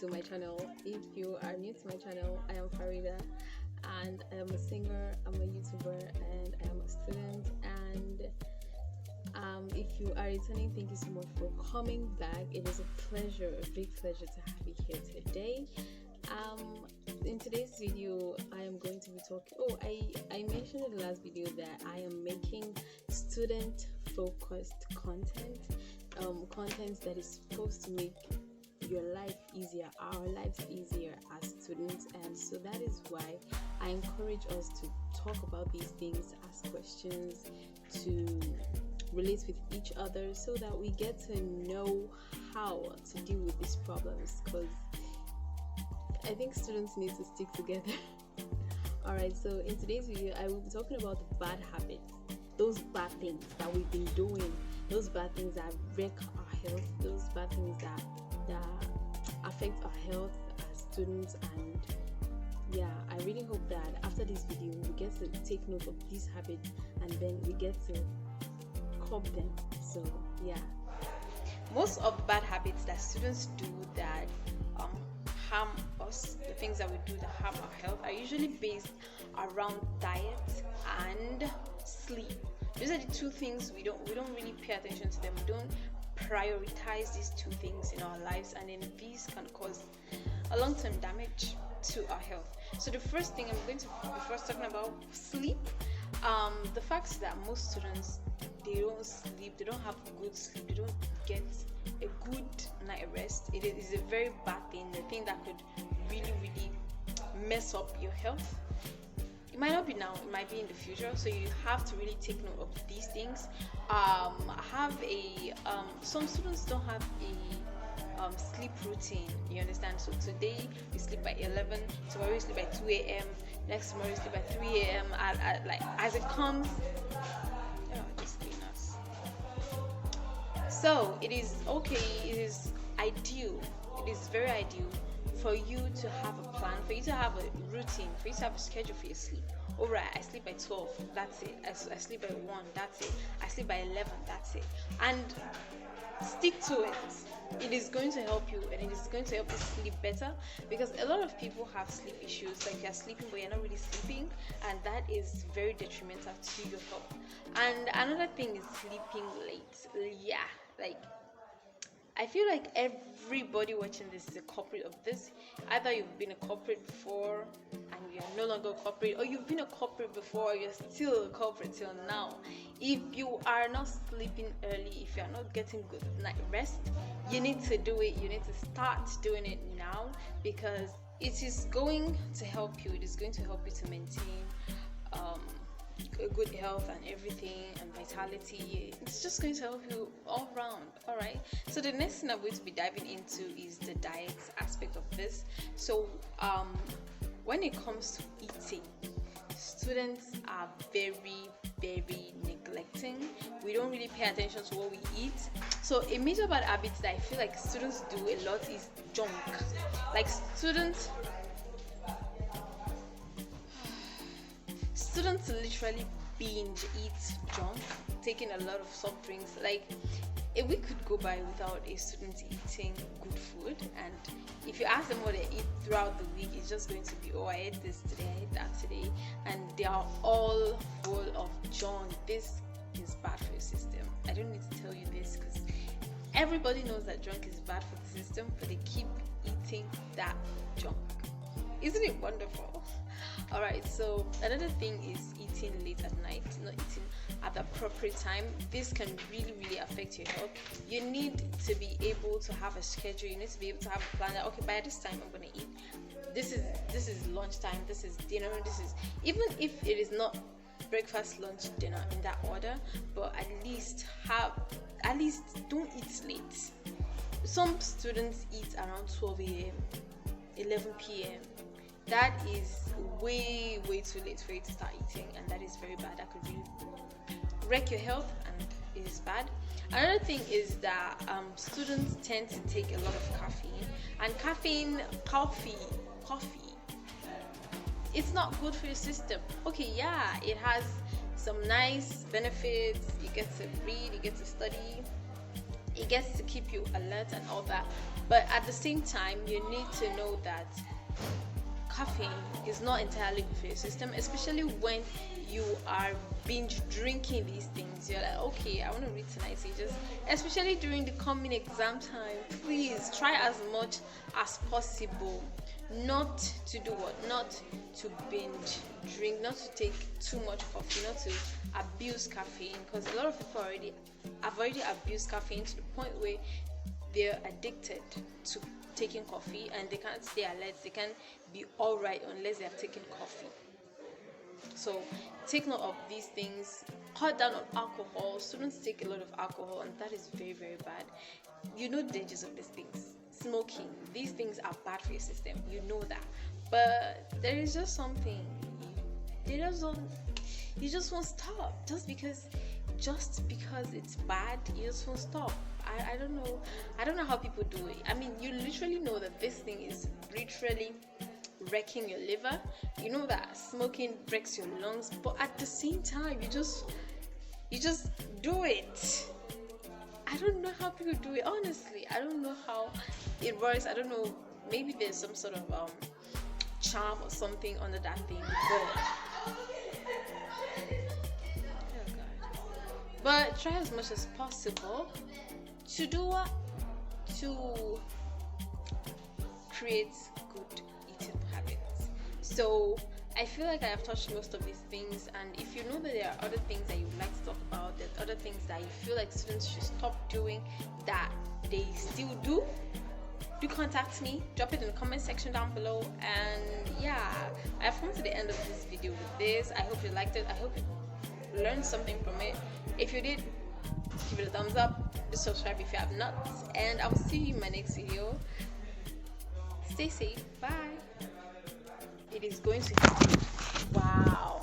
to my channel. If you are new to my channel, I am RiiDa, and I am a singer, I'm a YouTuber, and I am a student. And if you are returning, thank you so much for coming back. It is a pleasure, a big pleasure to have you here today. In today's video, I am going to be talking. I mentioned in the last video that I am making student-focused content, content that is supposed to make your life easier, our lives easier as students. And so that is why I encourage us to talk about these things, ask questions, to relate with each other, so that we get to know how to deal with these problems, because I think students need to stick together. Alright, so in today's video, I will be talking about the bad habits, those bad things that we've been doing, those bad things that wreck our health, those bad things that affect our health as students. And yeah, I really hope that after this video, we get to take note of these habits and then we get to curb them. So yeah, most of the bad habits that students do that harm us, the things that we do that harm our health, are usually based around diet and sleep. These are the two things we don't really pay attention to them. We don't prioritize these two things in our lives, and then these can cause a long-term damage to our health. So the first thing I'm going to be first talking about sleep. The fact is that most students, they don't sleep, they don't have good sleep, they don't get a good night rest. It is a very bad thing, a thing that could really mess up your health. It might not be now, it might be in the future, so you have to really take note of these things. Some students don't have a sleep routine, you understand? So today you sleep by 11, tomorrow you sleep by 2 a.m, next tomorrow you sleep by 3 a.m, like as it comes. So it is okay, it is ideal, it is very ideal for you to have a plan, for you to have a routine, for you to have a schedule for your sleep. Alright, I sleep by 12, that's it. I sleep by 1, that's it. I sleep by 11, that's it. And stick to it. It is going to help you, and it is going to help you sleep better, because a lot of people have sleep issues, like you're sleeping but you're not really sleeping, and that is very detrimental to your health. And another thing is sleeping late. Yeah, like I feel like everybody watching this is a culprit of this. Either you've been a culprit before and you're no longer a culprit, or you've been a culprit before, you're still a culprit till now. If you are not sleeping early, if you're not getting good night rest, you need to do it. You need to start doing it now, because it is going to help you. It is going to help you to maintain a good health and everything, and vitality. It's just going to help you all around. All right, so the next thing I'm going to be diving into is the diet aspect of this. So when it comes to eating, students are very neglecting. We don't really pay attention to what we eat. So a major bad habit that I feel like students do a lot is junk. Like students literally binge eat junk, taking a lot of soft drinks. Like a week could go by without a student eating good food, and if you ask them what they eat throughout the week, it's just going to be, oh, I ate this today, I ate that today, and they are all full of junk. This is bad for your system. I don't need to tell you this, because everybody knows that junk is bad for the system, but they keep eating that junk. Isn't it wonderful? Alright, so another thing is eating late at night, not eating at the appropriate time. This can really affect your health. You need to be able to have a schedule. You need to be able to have a plan that, okay, by this time I'm going to eat. This is lunchtime, this is dinner, this is, even if it is not breakfast, lunch, dinner in that order, but at least don't eat late. Some students eat around 12 a.m, 11 p.m. That is way too late for you to start eating, and that is very bad. That could really wreck your health, and it is bad. Another thing is that students tend to take a lot of caffeine, and coffee, it's not good for your system. Okay, yeah, it has some nice benefits. You get to read, you get to study, it gets to keep you alert and all that. But at the same time, you need to know that caffeine is not entirely good for your system, especially when you are binge drinking these things. You're like, okay, I want to read tonight, so you just, especially during the coming exam time, please try as much as possible not to do what, not to binge drink, not to take too much coffee, not to abuse caffeine, because a lot of people have already abused caffeine to the point where they're addicted to taking coffee and they can't stay alert, they can't be all right unless they have taken coffee. So take note of these things. Cut down on alcohol. Students take a lot of alcohol, and that is very, very bad. You know the dangers of these things. Smoking, these things are bad for your system, you know that. But there is just something you just won't stop. Just because it's bad, you just won't stop. I don't know how people do it. I mean, you literally know that this thing is literally wrecking your liver. You know that smoking wrecks your lungs, but at the same time, you just do it. I don't know how people do it. Honestly, I don't know how it works. I don't know. Maybe there's some sort of charm or something under that thing, but try as much as possible to do what? To create good eating habits. So I feel like I have touched most of these things, and if you know that there are other things that you would like to talk about, there's other things that you feel like students should stop doing that they still do contact me. Drop it in the comment section down below. And yeah, I've come to the end of this video with this. I hope you liked it. I hope you learned something from it. If you did, give it a thumbs up, subscribe if you have not, and I will see you in my next video. Stay safe. Bye. It is going to happen. Wow.